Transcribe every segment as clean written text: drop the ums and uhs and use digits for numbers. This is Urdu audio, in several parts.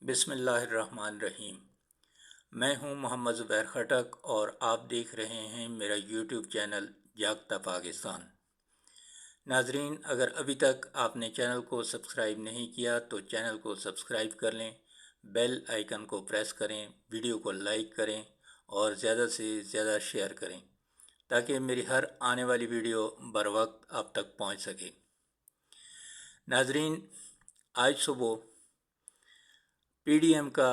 بسم اللہ الرحمن الرحیم۔ میں ہوں محمد زبیر خٹک اور آپ دیکھ رہے ہیں میرا یوٹیوب چینل جاگتا پاکستان۔ ناظرین، اگر ابھی تک آپ نے چینل کو سبسکرائب نہیں کیا تو چینل کو سبسکرائب کر لیں، بیل آئیکن کو پریس کریں، ویڈیو کو لائک کریں اور زیادہ سے زیادہ شیئر کریں تاکہ میری ہر آنے والی ویڈیو بر وقت آپ تک پہنچ سکے۔ ناظرین، آج صبح پی ڈی ایم کا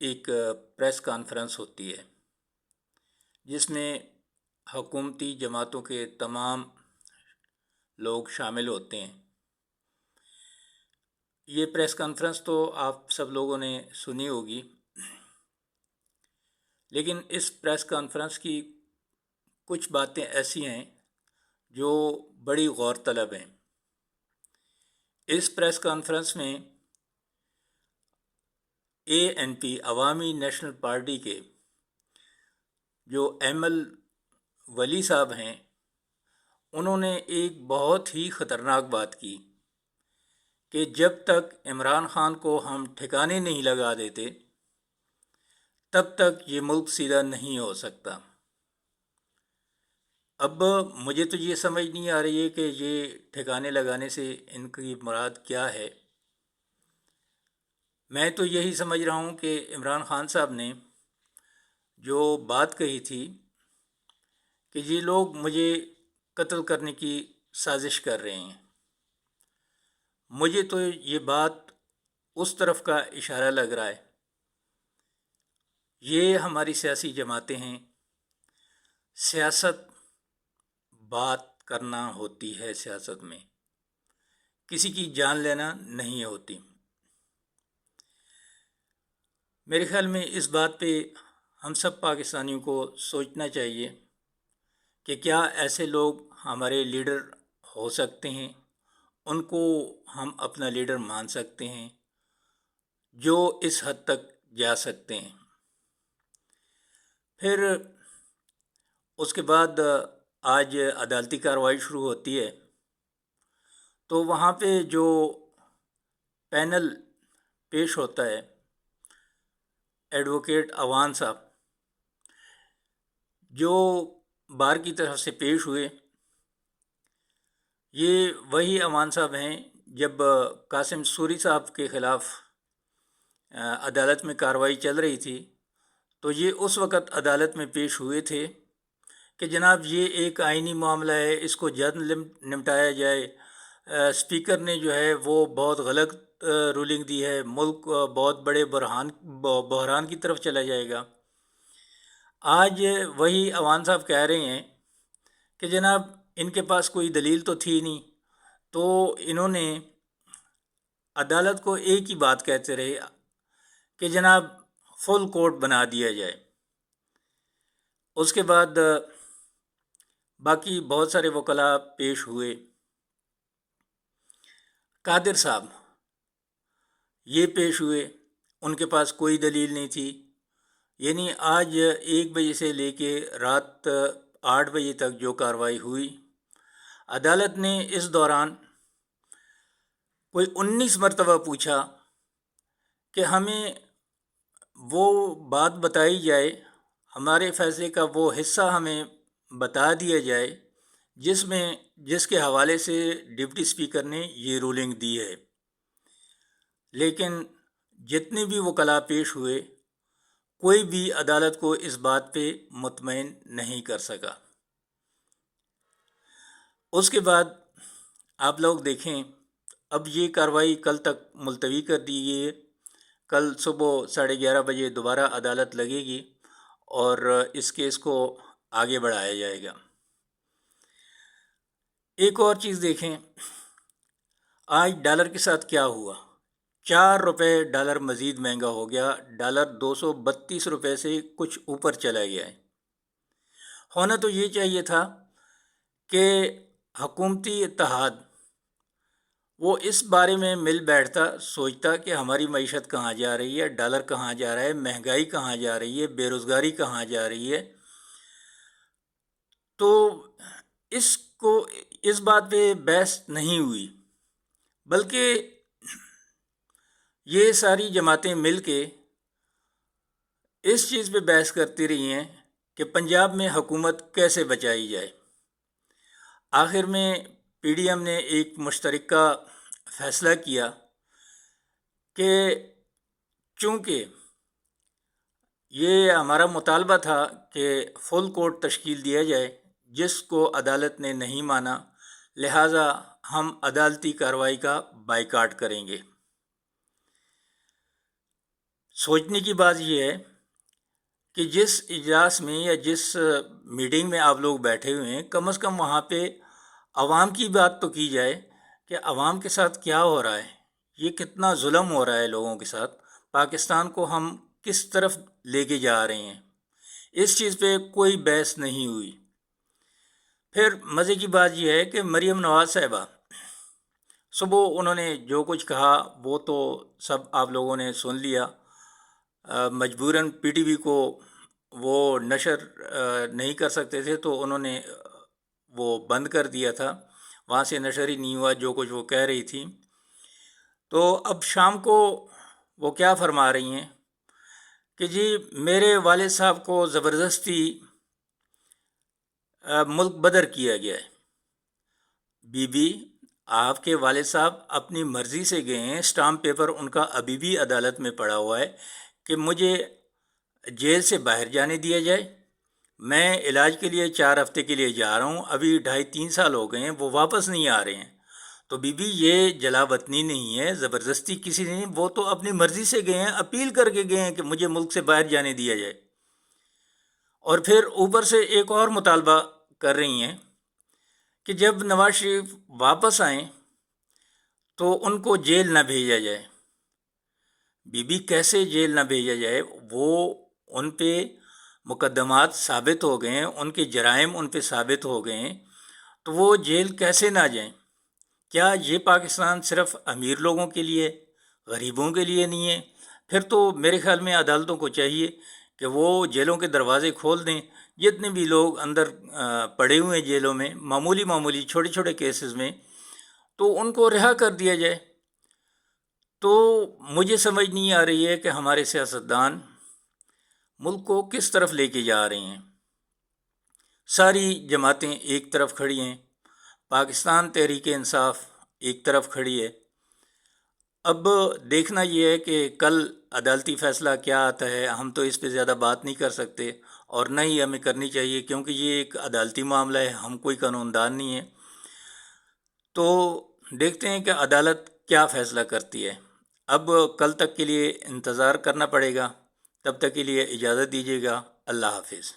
ایک پریس کانفرنس ہوتی ہے جس میں حکومتی جماعتوں کے تمام لوگ شامل ہوتے ہیں۔ یہ پریس کانفرنس تو آپ سب لوگوں نے سنی ہوگی، لیکن اس پریس کانفرنس کی کچھ باتیں ایسی ہیں جو بڑی غور طلب ہیں۔ اس پریس کانفرنس میں اے این پی عوامی نیشنل پارٹی کے جو ایم ایل ولی صاحب ہیں، انہوں نے ایک بہت ہی خطرناک بات کی کہ جب تک عمران خان کو ہم ٹھکانے نہیں لگا دیتے تب تک یہ ملک سیدھا نہیں ہو سکتا۔ اب مجھے تو یہ سمجھ نہیں آ رہی ہے کہ یہ ٹھکانے لگانے سے ان کی مراد کیا ہے۔ میں تو یہی سمجھ رہا ہوں کہ عمران خان صاحب نے جو بات کہی تھی کہ یہ لوگ مجھے قتل کرنے کی سازش کر رہے ہیں، مجھے تو یہ بات اس طرف کا اشارہ لگ رہا ہے۔ یہ ہماری سیاسی جماعتیں ہیں، سیاست بات کرنا ہوتی ہے، سیاست میں کسی کی جان لینا نہیں ہوتی۔ میرے خیال میں اس بات پہ ہم سب پاکستانیوں کو سوچنا چاہیے کہ کیا ایسے لوگ ہمارے لیڈر ہو سکتے ہیں، ان کو ہم اپنا لیڈر مان سکتے ہیں جو اس حد تک جا سکتے ہیں۔ پھر اس کے بعد آج عدالتی کارروائی شروع ہوتی ہے، تو وہاں پہ جو پینل پیش ہوتا ہے، ایڈوکیٹ اعوان صاحب جو بار کی طرف سے پیش ہوئے، یہ وہی اعوان صاحب ہیں جب قاسم سوری صاحب کے خلاف عدالت میں کارروائی چل رہی تھی تو یہ اس وقت عدالت میں پیش ہوئے تھے کہ جناب یہ ایک آئینی معاملہ ہے، اس کو جلد نمٹایا جائے۔ اسپیکر نے جو ہے وہ بہت غلط رولنگ دی ہے، ملک بہت بڑے بحران کی طرف چلا جائے گا۔ آج وہی اعوان صاحب کہہ رہے ہیں کہ جناب ان کے پاس کوئی دلیل تو تھی نہیں، تو انہوں نے عدالت کو ایک ہی بات کہتے رہے کہ جناب فل کورٹ بنا دیا جائے۔ اس کے بعد باقی بہت سارے وکلاء پیش ہوئے۔ قادر صاحب یہ پیش ہوئے، ان کے پاس کوئی دلیل نہیں تھی، یعنی آج 1 بجے سے لے کے رات 8 بجے تک جو کارروائی ہوئی، عدالت نے اس دوران کوئی 19 مرتبہ پوچھا کہ ہمیں وہ بات بتائی جائے، ہمارے فیصلے کا وہ حصہ ہمیں بتا دیا جائے جس کے حوالے سے ڈپٹی اسپیکر نے یہ رولنگ دی ہے۔ لیکن جتنے بھی وکلاء پیش ہوئے، کوئی بھی عدالت کو اس بات پہ مطمئن نہیں کر سکا۔ اس کے بعد آپ لوگ دیکھیں، اب یہ کارروائی کل تک ملتوی کر دی گئی ہے۔ کل صبح 11:30 بجے دوبارہ عدالت لگے گی اور اس کیس کو آگے بڑھایا جائے گا۔ ایک اور چیز دیکھیں، آج ڈالر کے ساتھ کیا ہوا؟ 4 روپے ڈالر مزید مہنگا ہو گیا، ڈالر 232 روپے سے کچھ اوپر چلا گیا ہے۔ ہونا تو یہ چاہیے تھا کہ حکومتی اتحاد وہ اس بارے میں مل بیٹھتا، سوچتا کہ ہماری معیشت کہاں جا رہی ہے، ڈالر کہاں جا رہا ہے، مہنگائی کہاں جا رہی ہے، بے روزگاری کہاں جا رہی ہے، تو اس بات پہ بحث نہیں ہوئی، بلکہ یہ ساری جماعتیں مل کے اس چیز پہ بحث کرتی رہی ہیں کہ پنجاب میں حکومت کیسے بچائی جائے۔ آخر میں پی ڈی ایم نے ایک مشترکہ فیصلہ کیا کہ چونکہ یہ ہمارا مطالبہ تھا کہ فل کورٹ تشکیل دیا جائے، جس کو عدالت نے نہیں مانا، لہٰذا ہم عدالتی کارروائی کا بائیکاٹ کریں گے۔ سوچنے کی بات یہ ہے کہ جس اجلاس میں یا جس میٹنگ میں آپ لوگ بیٹھے ہوئے ہیں، کم از کم وہاں پہ عوام کی بات تو کی جائے کہ عوام کے ساتھ کیا ہو رہا ہے، یہ کتنا ظلم ہو رہا ہے لوگوں کے ساتھ، پاکستان کو ہم کس طرف لے کے جا رہے ہیں۔ اس چیز پہ کوئی بحث نہیں ہوئی۔ پھر مزے کی بات یہ ہے کہ مریم نواز صاحبہ صبح انہوں نے جو کچھ کہا وہ تو سب آپ لوگوں نے سن لیا۔ مجبوراً پی ٹی وی کو وہ نشر نہیں کر سکتے تھے تو انہوں نے وہ بند کر دیا تھا، وہاں سے نشر ہی نہیں ہوا جو کچھ وہ کہہ رہی تھی۔ تو اب شام کو وہ کیا فرما رہی ہیں کہ جی میرے والد صاحب کو زبردستی ملک بدر کیا گیا ہے۔ بی بی، آپ کے والد صاحب اپنی مرضی سے گئے ہیں، اسٹامپ پیپر ان کا ابھی بھی عدالت میں پڑا ہوا ہے کہ مجھے جیل سے باہر جانے دیا جائے۔ میں علاج کے لیے 4 ہفتے کے لیے جا رہا ہوں، ابھی 2.5-3 سال ہو گئے ہیں، وہ واپس نہیں آ رہے ہیں۔ تو بی بی یہ جلا وطنی نہیں ہے، زبردستی کسی نے نہیں، وہ تو اپنی مرضی سے گئے ہیں، اپیل کر کے گئے ہیں کہ مجھے ملک سے باہر جانے دیا جائے۔ اور پھر اوپر سے ایک اور مطالبہ کر رہی ہیں کہ جب نواز شریف واپس آئیں تو ان کو جیل نہ بھیجا جائے۔ بی بی کیسے جیل نہ بھیجا جائے؟ وہ ان پہ مقدمات ثابت ہو گئے ہیں، ان کے جرائم ان پہ ثابت ہو گئے ہیں، تو وہ جیل کیسے نہ جائیں؟ کیا یہ پاکستان صرف امیر لوگوں کے لیے، غریبوں کے لیے نہیں ہے؟ پھر تو میرے خیال میں عدالتوں کو چاہیے کہ وہ جیلوں کے دروازے کھول دیں، جتنے بھی لوگ اندر پڑے ہوئے ہیں جیلوں میں معمولی چھوٹے چھوٹے کیسز میں، تو ان کو رہا کر دیا جائے۔ تو مجھے سمجھ نہیں آ رہی ہے کہ ہمارے سیاستدان ملک کو کس طرف لے کے جا رہے ہیں۔ ساری جماعتیں ایک طرف کھڑی ہیں، پاکستان تحریک انصاف ایک طرف کھڑی ہے۔ اب دیکھنا یہ ہے کہ کل عدالتی فیصلہ کیا آتا ہے۔ ہم تو اس پہ زیادہ بات نہیں کر سکتے اور نہ ہی ہمیں کرنی چاہیے، کیونکہ یہ ایک عدالتی معاملہ ہے، ہم کوئی قانون دان نہیں ہیں۔ تو دیکھتے ہیں کہ عدالت کیا فیصلہ کرتی ہے۔ اب کل تک کے لیے انتظار کرنا پڑے گا، تب تک کے لیے اجازت دیجیے گا۔ اللہ حافظ۔